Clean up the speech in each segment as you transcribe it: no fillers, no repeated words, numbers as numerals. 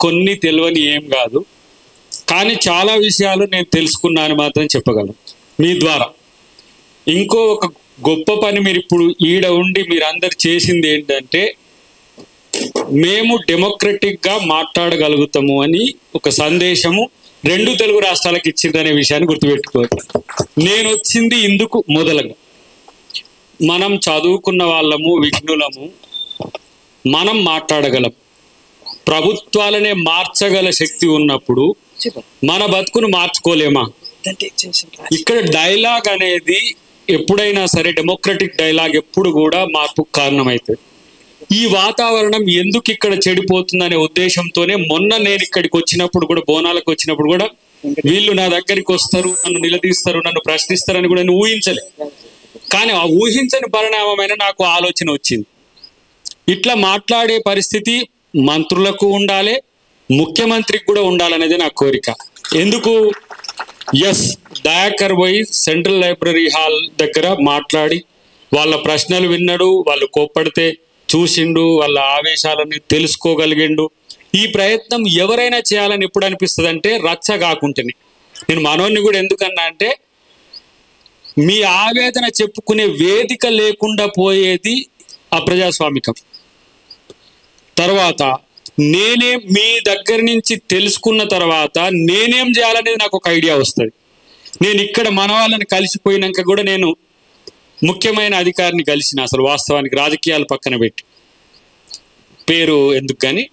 కొన్ని తెలియని ఏం కాదు, కానీ చాలా విషయాలు నేను తెలుసుకున్నాను మాత్రం చెప్పగలను మీ ద్వారా. ఇంకో ఒక గొప్ప పని మీరు ఇప్పుడు ఈడ ఉండి మీరందరు చేసింది ఏంటంటే, మేము డెమోక్రటిక్గా మాట్లాడగలుగుతాము అని ఒక సందేశము 2 తెలుగు రాష్ట్రాలకు ఇచ్చిందనే విషయాన్ని గుర్తుపెట్టుకోవాలి. నేను వచ్చింది ఇందుకు మొదలుగా, మనం చదువుకున్న వాళ్ళము, విఘ్నులము, మనం మాట్లాడగలం. ప్రభుత్వాలనే మార్చగల శక్తి ఉన్నప్పుడు మన బతుకును మార్చుకోలేమా? ఇక్కడ డైలాగ్ అనేది ఎప్పుడైనా సరే, డెమోక్రటిక్ డైలాగ్ ఎప్పుడు కూడా మార్పుకు కారణమవుతుంది. ఈ వాతావరణం ఎందుకు ఇక్కడ చెడిపోతుందనే ఉద్దేశంతోనే మొన్న నేను ఇక్కడికి వచ్చినప్పుడు కూడా, బోనాలకు వచ్చినప్పుడు కూడా, వీళ్ళు నా దగ్గరికి వస్తారు, నన్ను నిలదీస్తారు, నన్ను ప్రశ్నిస్తారని కూడా నేను ఊహించలే. కానీ ఆ ఊహించని పరిణామమైన నాకు ఆలోచన వచ్చింది. ఇట్లా మాట్లాడే పరిస్థితి మంత్రులకు ఉండాలి, ముఖ్యమంత్రికి కూడా ఉండాలనేది నా కోరిక. ఎందుకు? ఎస్, దయాకర్ పోయి సెంట్రల్ లైబ్రరీ హాల్ దగ్గర మాట్లాడి వాళ్ళ ప్రశ్నలు విన్నాడు, వాళ్ళు కోప్పడితే చూసిండు, వాళ్ళ ఆవేశాలని తెలుసుకోగలిగిండు. ఈ ప్రయత్నం ఎవరైనా చేయాలని ఎప్పుడు అనిపిస్తుంది అంటే, రచ్చ కాకుంటేనే. నేను మనోన్ని కూడా ఎందుకన్నా అంటే, మీ ఆవేదన చెప్పుకునే వేదిక లేకుండా పోయేది అప్రజాస్వామికం. తర్వాత నేనేం మీ దగ్గర నుంచి తెలుసుకున్న తర్వాత నేనేం చేయాలనేది నాకు ఒక ఐడియా వస్తుంది. నేను ఇక్కడ మన వాళ్ళని కలిసిపోయినాక కూడా నేను ముఖ్యమైన అధికారిని కలిసిన, అసలు వాస్తవానికి రాజకీయాలు పక్కన పెట్టి, పేరు ఎందుకు కానీ,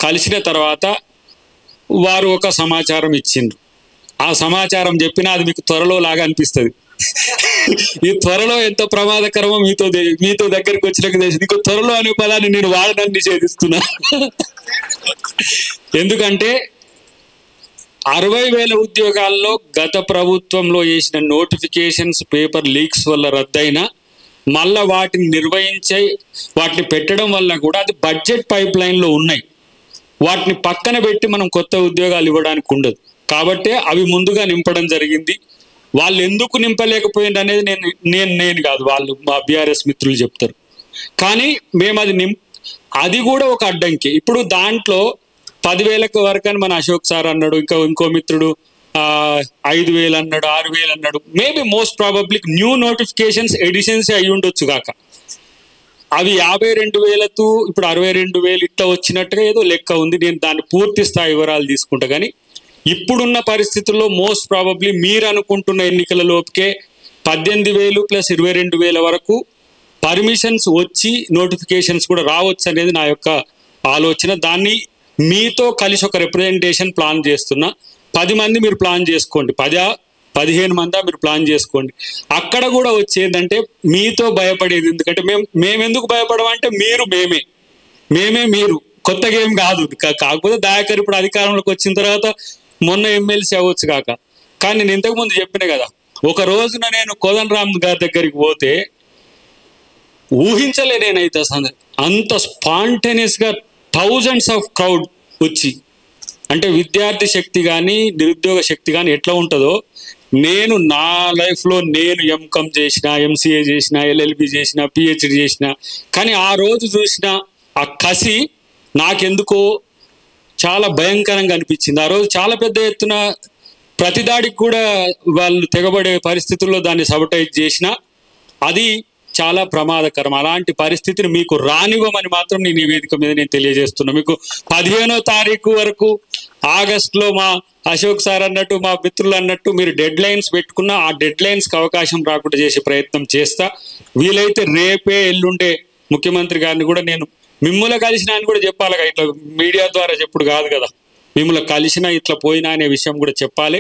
కలిసిన తర్వాత వారు ఒక సమాచారం ఇచ్చిండ్రు. ఆ సమాచారం చెప్పినా అది మీకు త్వరలో లాగా అనిపిస్తుంది. ఈ త్వరలో ఎంత ప్రమాదకరమో మీతో దగ్గరికి వచ్చినాక తెలిసి, నీకు త్వరలో అనే పదాన్ని నేను వాడడాన్ని నిషేధిస్తున్నా. ఎందుకంటే 60,000 ఉద్యోగాల్లో గత ప్రభుత్వంలో చేసిన నోటిఫికేషన్స్ పేపర్ లీక్స్ వల్ల రద్దయినా, మళ్ళా వాటిని నిర్వహించే వాటిని పెట్టడం వల్ల కూడా అది బడ్జెట్ పైప్ లైన్లో ఉన్నాయి. వాటిని పక్కన పెట్టి మనం కొత్త ఉద్యోగాలు ఇవ్వడానికి ఉండదు. కాబట్టి అవి ముందుగా నింపడం జరిగింది. వాళ్ళు ఎందుకు నింపలేకపోయింది అనేది నేను కాదు, వాళ్ళు మా బీఆర్ఎస్ మిత్రులు చెప్తారు. కానీ మేము అది కూడా ఒక అడ్డంకి. ఇప్పుడు దాంట్లో 10,000 వరకు అని మన అశోక్ సార్ అన్నాడు, ఇంకో మిత్రుడు 5,000 అన్నాడు, 6,000 అన్నాడు. Maybe most probably new notifications editions అయ్యి ఉండొచ్చు కాక, అవి 52,000తో ఇప్పుడు 62,000 ఇట్లా వచ్చినట్టుగా ఏదో లెక్క ఉంది. నేను దాన్ని పూర్తి స్థాయి వివరాలు తీసుకుంటా. కానీ ఇప్పుడున్న పరిస్థితుల్లో మోస్ట్ ప్రాబబ్లీ మీరు అనుకుంటున్న ఎన్నికల లోపుకే 18,000 ప్లస్ 22,000 వరకు పర్మిషన్స్ వచ్చి నోటిఫికేషన్స్ కూడా రావచ్చు అనేది నా యొక్క ఆలోచన. దాన్ని మీతో కలిసి ఒక రిప్రజెంటేషన్ ప్లాన్ చేస్తున్నా. 10 మంది మీరు ప్లాన్ చేసుకోండి, 10-15 మంది మీరు ప్లాన్ చేసుకోండి. అక్కడ కూడా వచ్చేదంటే మీతో భయపడేది. ఎందుకంటే మేము ఎందుకు భయపడమంటే మేమే మీరు, కొత్తగా ఏం కాదు. కాకపోతే దయాకర్ ఇప్పుడు అధికారంలోకి వచ్చిన తర్వాత మొన్న ఎమ్మెల్సీ అవ్వచ్చు కాక. కానీ నేను ఇంతకుముందు చెప్పిన కదా, ఒక రోజున నేను కోదండరామ్ గారి దగ్గరికి పోతే ఊహించలే నేనైతే అసలు అంత స్పాంటేనియస్గా థౌజండ్స్ ఆఫ్ క్రౌడ్ వచ్చి. అంటే విద్యార్థి శక్తి కానీ నిరుద్యోగ శక్తి కానీ ఎట్లా ఉంటుందో, నేను నా లైఫ్లో నేను ఎంకామ్ చేసిన, ఎంసీఏ చేసిన, ఎల్ఎల్బి చేసిన, పిహెచ్డి చేసిన, కానీ ఆ రోజు చూసిన ఆ కసి నాకెందుకో చాలా భయంకరంగా అనిపించింది. ఆ రోజు చాలా పెద్ద ఎత్తున ప్రతిదాడికి కూడా వాళ్ళు తెగబడే పరిస్థితుల్లో దాన్ని సబటైజ్ చేసిన, అది చాలా ప్రమాదకరం. అలాంటి పరిస్థితిని మీకు రానివ్వమని మాత్రం నేను ఈ వేదిక మీద నేను తెలియజేస్తున్నా. మీకు 15వ తారీఖు వరకు ఆగస్టులో మా అశోక్ సార్ అన్నట్టు, మా మిత్రులు అన్నట్టు మీరు డెడ్ లైన్స్ పెట్టుకున్నా ఆ డెడ్ లైన్స్కి అవకాశం రాకుండా చేసే ప్రయత్నం చేస్తా. వీలైతే రేపే ఎల్లుండే ముఖ్యమంత్రి గారిని కూడా నేను మిమ్మల్ని కలిసినా అని కూడా చెప్పాలి. ఇట్లా మీడియా ద్వారా చెప్పుడు కాదు కదా, మిమ్మల్ని కలిసినా ఇట్లా పోయినా అనే విషయం కూడా చెప్పాలి.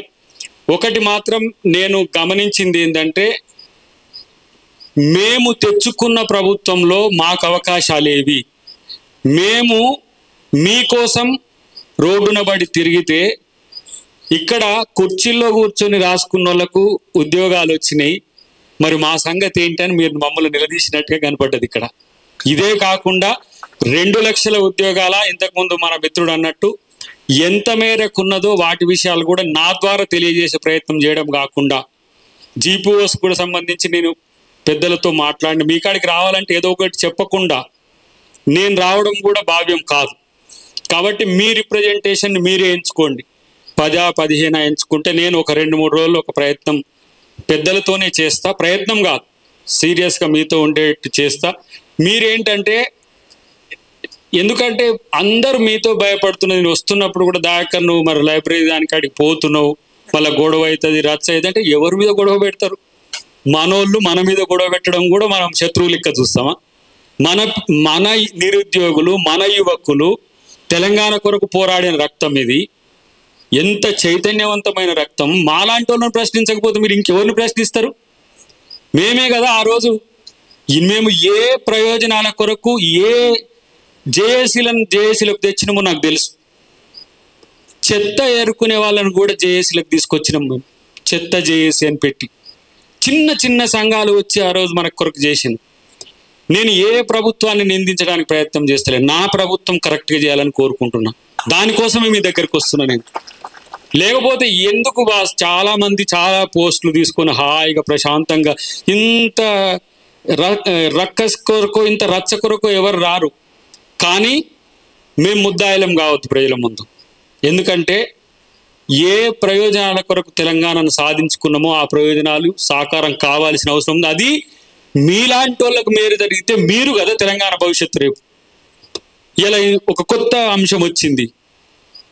ఒకటి మాత్రం నేను గమనించింది ఏంటంటే, మేము తెచ్చుకున్న ప్రభుత్వంలో మాకు అవకాశాలు ఏవి? మేము మీకోసం రోడ్డున పడి తిరిగితే ఇక్కడ కుర్చీల్లో కూర్చొని రాసుకున్న వాళ్ళకు ఉద్యోగాలు వచ్చినాయి. మరి మా సంగతి ఏంటని మీరు మమ్మల్ని నిలదీసినట్టుగా కనపడ్డది ఇక్కడ. ఇదే కాకుండా 2 లక్షల ఉద్యోగాల, ఇంతకుముందు మన మిత్రుడు అన్నట్టు ఎంత మేరకు ఉన్నదో వాటి విషయాలు కూడా నా ద్వారా తెలియజేసే ప్రయత్నం చేయడం కాకుండా, జీపీఓస్ కూడా సంబంధించి నేను పెద్దలతో మాట్లాడి మీ కాడికి రావాలంటే ఏదో ఒకటి చెప్పకుండా నేను రావడం కూడా భావ్యం కాదు. కాబట్టి మీ రిప్రజెంటేషన్ మీరే ఎంచుకోండి. 10-15 ఎంచుకుంటే నేను ఒక 2-3 రోజులు ఒక ప్రయత్నం పెద్దలతోనే చేస్తా. ప్రయత్నం కాదు, సీరియస్గా మీతో ఉండేట్టు చేస్తా. మీరేంటంటే, ఎందుకంటే అందరూ మీతో భయపడుతున్నది. నేను వస్తున్నప్పుడు కూడా దాకా నువ్వు మరి లైబ్రరీ దానికాడికి పోతున్నావు, మళ్ళీ గొడవ అవుతుంది, రచ్చ అవుతుంది అంటే ఎవరి మీద గొడవ పెడతారు? మనోళ్ళు మన మీద గొడవ పెట్టడం కూడా మనం శత్రువు లెక్క చూస్తామా? మన మన నిరుద్యోగులు, మన యువకులు తెలంగాణ కొరకు పోరాడిన రక్తం ఇది. ఎంత చైతన్యవంతమైన రక్తం. మాలాంటి వాళ్ళని ప్రశ్నించకపోతే మీరు ఇంకెవరిని ప్రశ్నిస్తారు? మేమే కదా ఆ రోజు మేము ఏ ప్రయోజనాల కొరకు ఏ జేఏసీలకు తెచ్చినామో నాకు తెలుసు. చెత్త ఏరుకునే వాళ్ళని కూడా జేఏసీలకు తీసుకొచ్చినాం మేము. చెత్త జేఏసీ అని పెట్టి చిన్న చిన్న సంఘాలు వచ్చి ఆ రోజు మన కొరకు చేసింది. నేను ఏ ప్రభుత్వాన్ని నిందించడానికి ప్రయత్నం చేస్తలేను. నా ప్రభుత్వం కరెక్ట్గా చేయాలని కోరుకుంటున్నా. దానికోసమే మీ దగ్గరికి వస్తున్నా నేను. లేకపోతే ఎందుకు బాస్ చాలా మంది చాలా పోస్టులు తీసుకొని హాయిగా ప్రశాంతంగా ఇంత రక్కస్ కొరకు ఇంత రచ్చ కొరకు ఎవరు రారు. కానీ మేము ముద్దాయిలం కావద్దు ప్రజల ముందు. ఎందుకంటే ఏ ప్రయోజనాల కొరకు తెలంగాణను సాధించుకున్నామో ఆ ప్రయోజనాలు సాకారం కావాల్సిన అవసరం ఉంది. అది మీలాంటి వాళ్ళకు మేలు జరిగితే మీరు కదా తెలంగాణ భవిష్యత్తు. రేపు ఇలా ఒక కొత్త అంశం వచ్చింది,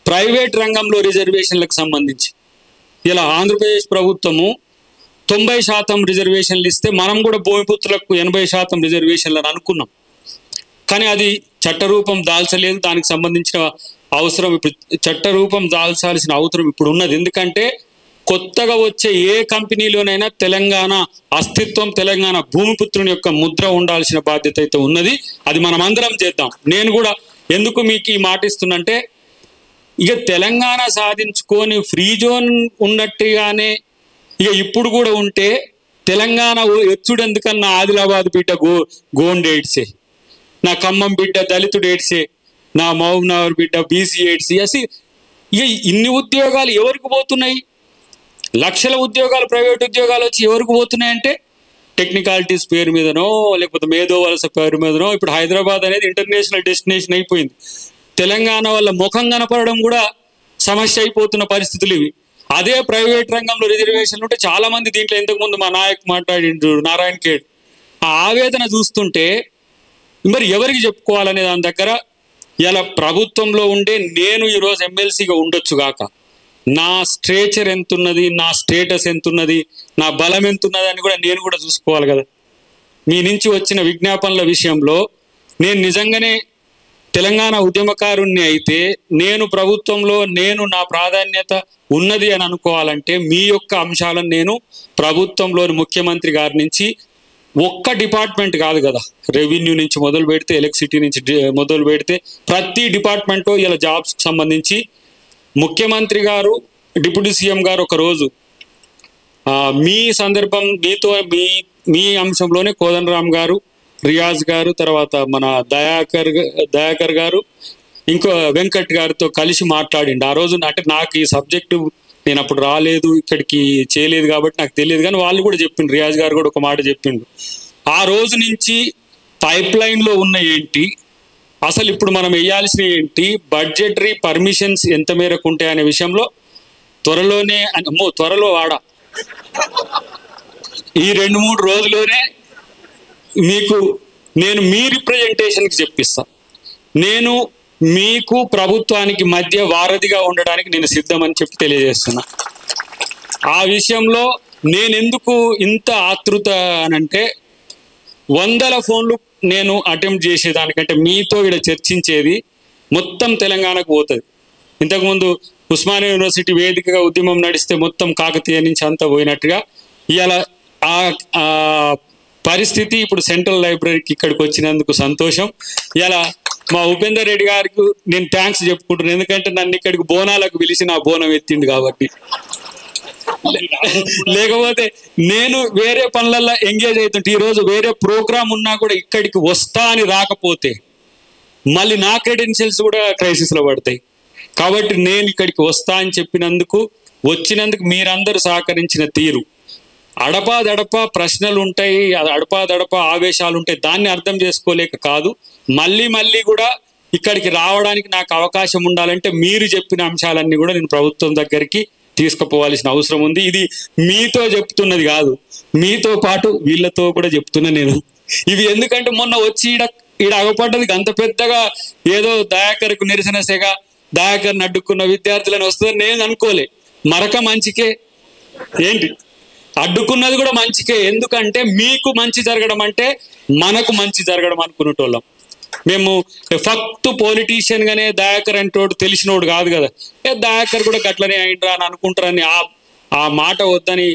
ప్రైవేట్ రంగంలో రిజర్వేషన్లకు సంబంధించి. ఇలా ఆంధ్రప్రదేశ్ ప్రభుత్వము 90% రిజర్వేషన్లు ఇస్తే మనం కూడా భూమిపుత్రులకు 80% రిజర్వేషన్లను అనుకున్నాం. కానీ అది చట్టరూపం దాల్చలేదు. దానికి సంబంధించిన అవసరం ఇప్పుడు చట్టరూపం దాల్చాల్సిన అవసరం ఇప్పుడు ఉన్నది. ఎందుకంటే కొత్తగా వచ్చే ఏ కంపెనీలోనైనా తెలంగాణ అస్తిత్వం, తెలంగాణ భూమిపుత్రుని యొక్క ముద్ర ఉండాల్సిన బాధ్యత అయితే ఉన్నది. అది మనం అందరం చేద్దాం. నేను కూడా ఎందుకు మీకు ఈ మాట ఇస్తున్నంటే, ఇక తెలంగాణ సాధించుకొని ఫ్రీ జోన్ ఉన్నట్టుగానే ఇక ఇప్పుడు కూడా ఉంటే తెలంగాణ ఎచ్చుడెందుకన్నా ఆదిలాబాద్ బిడ్డ గోండ్ ఏడ్సే, నా ఖమ్మం బిడ్డ దళితుడు ఏడ్సే, నా మహబూబ్నగర్ బిడ్డ బీసీ ఏడ్సే. అసలు ఇక ఇన్ని ఉద్యోగాలు ఎవరికి పోతున్నాయి? లక్షల ఉద్యోగాలు, ప్రైవేట్ ఉద్యోగాలు వచ్చి ఎవరికి పోతున్నాయంటే టెక్నికాలిటీస్ పేరు మీదనో లేకపోతే మేధో వలస పేరు మీదనో. ఇప్పుడు హైదరాబాద్ అనేది ఇంటర్నేషనల్ డెస్టినేషన్ అయిపోయింది. తెలంగాణ వల్ల ముఖం కనపడడం కూడా సమస్య అయిపోతున్న పరిస్థితులు ఇవి. అదే ప్రైవేట్ రంగంలో రిజర్వేషన్లు ఉంటే చాలా మంది దీంట్లో ఇంతకుముందు మా నాయక్ మాట్లాడిండు నారాయణ ఖేడ్, ఆ ఆవేదన చూస్తుంటే మరి ఎవరికి చెప్పుకోవాలనే దాని దగ్గర ఇలా ప్రభుత్వంలో ఉండే నేను ఈరోజు ఎమ్మెల్సీగా ఉండొచ్చు గాక, నా స్ట్రేచర్ ఎంతున్నది, నా స్టేటస్ ఎంతున్నది, నా బలం ఎంతున్నది అని కూడా నేను కూడా చూసుకోవాలి కదా. మీ నుంచి వచ్చిన విజ్ఞాపనల విషయంలో నేను నిజంగానే తెలంగాణ ఉద్యమకారుణ్ణి అయితే నేను ప్రభుత్వంలో నేను నా ప్రాధాన్యత ఉన్నది అని అనుకోవాలంటే మీ యొక్క అంశాలను నేను ప్రభుత్వంలోని ముఖ్యమంత్రి గారి నుంచి ఒక్క డిపార్ట్మెంట్ కాదు కదా, రెవెన్యూ నుంచి మొదలు పెడితే ఎలక్ట్రిసిటీ నుంచి మొదలు పెడితే ప్రతి డిపార్ట్మెంట్లో ఇలా జాబ్స్కి సంబంధించి ముఖ్యమంత్రి గారు, డిప్యూటీ సీఎం గారు ఒకరోజు మీ సందర్భం మీతో మీ అంశంలోనే కోదండరామ్ గారు, రియాజ్ గారు, తర్వాత మన దయాకర్ గారు, ఇంకో వెంకట్ గారితో కలిసి మాట్లాడిండు ఆ రోజు. అంటే నాకు ఈ సబ్జెక్టు నేను అప్పుడు రాలేదు, ఇక్కడికి చేయలేదు కాబట్టి నాకు తెలియదు. కానీ వాళ్ళు కూడా చెప్పిండు, రియాజ్ గారు కూడా ఒక మాట చెప్పిండు. ఆ రోజు నుంచి పైప్ లైన్లో ఉన్న ఏంటి, అసలు ఇప్పుడు మనం వేయాల్సిన ఏంటి, బడ్జెటరీ పర్మిషన్స్ ఎంత మేరకు ఉంటాయనే విషయంలో త్వరలోనే త్వరలో ఈ 2-3 రోజుల్లోనే మీకు నేను మీ రిప్రజెంటేషన్కి చెప్పిస్తా. నేను మీకు ప్రభుత్వానికి మధ్య వారధిగా ఉండడానికి నేను సిద్ధమని చెప్పి తెలియజేస్తున్నా. ఆ విషయంలో నేను ఎందుకు ఇంత ఆతృత అనంటే, 100 ఫోన్లు నేను అటెంప్ట్ చేసేదానికంటే మీతో ఇక్కడ చర్చించేది మొత్తం తెలంగాణకు పోతుంది. ఇంతకుముందు ఉస్మానియా యూనివర్సిటీ వేదికగా ఉద్యమం నడిస్తే మొత్తం కాకతీయ నుంచి అంతా పోయినట్టుగా ఇవాళ ఆ పరిస్థితి ఇప్పుడు సెంట్రల్ లైబ్రరీకి ఇక్కడికి వచ్చినందుకు సంతోషం. ఇలా మా ఉపేందర్ రెడ్డి గారికి నేను థ్యాంక్స్ చెప్పుకుంటున్నాను. ఎందుకంటే నన్ను ఇక్కడికి బోనాలకు పిలిచి నా బోనం ఎత్తిండు కాబట్టి. లేకపోతే నేను వేరే పనులలో ఎంగేజ్ అవుతుంటే ఈరోజు వేరే ప్రోగ్రామ్ ఉన్నా కూడా ఇక్కడికి వస్తా అని రాకపోతే మళ్ళీ నా క్రెడెన్షియల్స్ కూడా క్రైసిస్లో పడతాయి. కాబట్టి నేను ఇక్కడికి వస్తా అని వచ్చినందుకు మీరందరూ సహకరించిన తీరు, అడపాదడపా ప్రశ్నలు ఉంటాయి, అడపాదడపా ఆవేశాలు ఉంటాయి, దాన్ని అర్థం చేసుకోలేక కాదు. మళ్ళీ కూడా ఇక్కడికి రావడానికి నాకు అవకాశం ఉండాలంటే మీరు చెప్పిన అంశాలన్నీ కూడా నేను ప్రభుత్వం దగ్గరికి తీసుకుపోవాల్సిన అవసరం ఉంది. ఇది మీతో చెప్తున్నది కాదు, మీతో పాటు వీళ్ళతో కూడా చెప్తున్నా నేను. ఇవి ఎందుకంటే మొన్న వచ్చి ఈడ అగపడ్డది అంత పెద్దగా ఏదో దయాకర్కు నిరసన సెగ, దయాకర్ని అడ్డుకున్న విద్యార్థులను వస్తుందని నేను అనుకోలే. మరక మంచికే ఏంటి, అడ్డుకున్నది కూడా మంచికే. ఎందుకంటే మీకు మంచి జరగడం అంటే మనకు మంచి జరగడం అనుకునేటోళ్ళం మేము. ఫక్త్ పొలిటీషియన్ గానే దయాకర్ అంటోడు తెలిసినోడు కాదు కదా, దయాకర్ కూడా గట్లనే అయిండ్రా అని అనుకుంటారని ఆ మాట వద్దని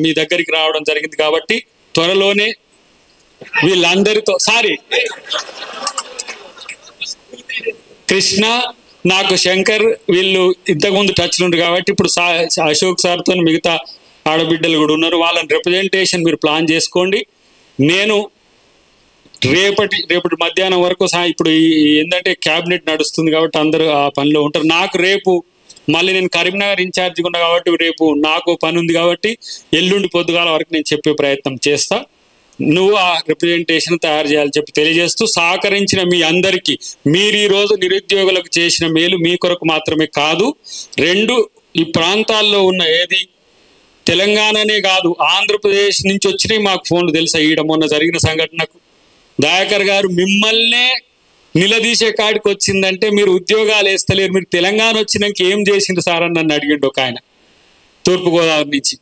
మీ దగ్గరికి రావడం జరిగింది. కాబట్టి త్వరలోనే వీళ్ళందరితో కృష్ణ, నాకు శంకర్ వీళ్ళు ఇంతకుముందు టచ్లు ఉండ్రు కాబట్టి ఇప్పుడు అశోక్ సార్తో మిగతా ఆడబిడ్డలు కూడా ఉన్నారు. వాళ్ళని రిప్రజెంటేషన్ మీరు ప్లాన్ చేసుకోండి. నేను రేపటి మధ్యాహ్నం వరకు ఇప్పుడు ఏంటంటే క్యాబినెట్ నడుస్తుంది కాబట్టి అందరూ ఆ పనిలో ఉంటారు. నాకు రేపు మళ్ళీ నేను కరీంనగర్ ఇన్ఛార్జిగా ఉన్నా కాబట్టి రేపు నాకు పని ఉంది కాబట్టి ఎల్లుండి పొద్దుగాల వరకు నేను చెప్పే ప్రయత్నం చేస్తా. నువ్వు ఆ రిప్రజెంటేషన్ తయారు చేయాలని చెప్పి తెలియజేస్తూ, సహకరించిన మీ అందరికీ, మీరు ఈరోజు నిరుద్యోగులకు చేసిన మేలు మీ కొరకు మాత్రమే కాదు, ఈ ప్రాంతాల్లో ఉన్న ఏది తెలంగాణనే కాదు ఆంధ్రప్రదేశ్ నుంచి వచ్చినాయి మాకు ఫోన్లు తెలుసా. ఈడ మొన్న జరిగిన సంఘటనకు దయాకర్ గారు మిమ్మల్నే నిలదీసే కాడికి వచ్చిందంటే మీరు ఉద్యోగాలు వేస్తలేరు, మీరు తెలంగాణ వచ్చినాక ఏం చేసిండు సార్ అని నన్ను అడిగిండు ఒక ఆయన తూర్పుగోదావరి నుంచి.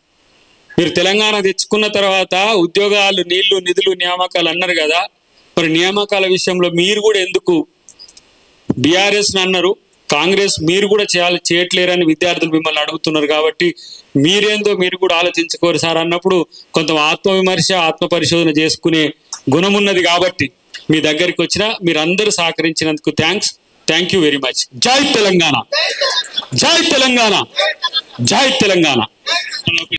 మీరు తెలంగాణ తెచ్చుకున్న తర్వాత ఉద్యోగాలు, నీళ్లు, నిధులు, నియామకాలు అన్నారు కదా, మరి నియామకాల విషయంలో మీరు కూడా ఎందుకు బీఆర్ఎస్ని అన్నారు, కాంగ్రెస్ మీరు కూడా చేయట్లేరని విద్యార్థులు మిమ్మల్ని అడుగుతున్నారు. కాబట్టి మీరేందో మీరు కూడా ఆలోచించుకోరు సార్ అన్నప్పుడు కొంత ఆత్మవిమర్శ, ఆత్మ పరిశోధన చేసుకునే గుణం ఉన్నది. కాబట్టి మీ దగ్గరికి వచ్చిన మీరందరూ సహకరించినందుకు థ్యాంక్ యూ వెరీ మచ్. జై తెలంగాణ, జై తెలంగాణ, జై తెలంగాణ.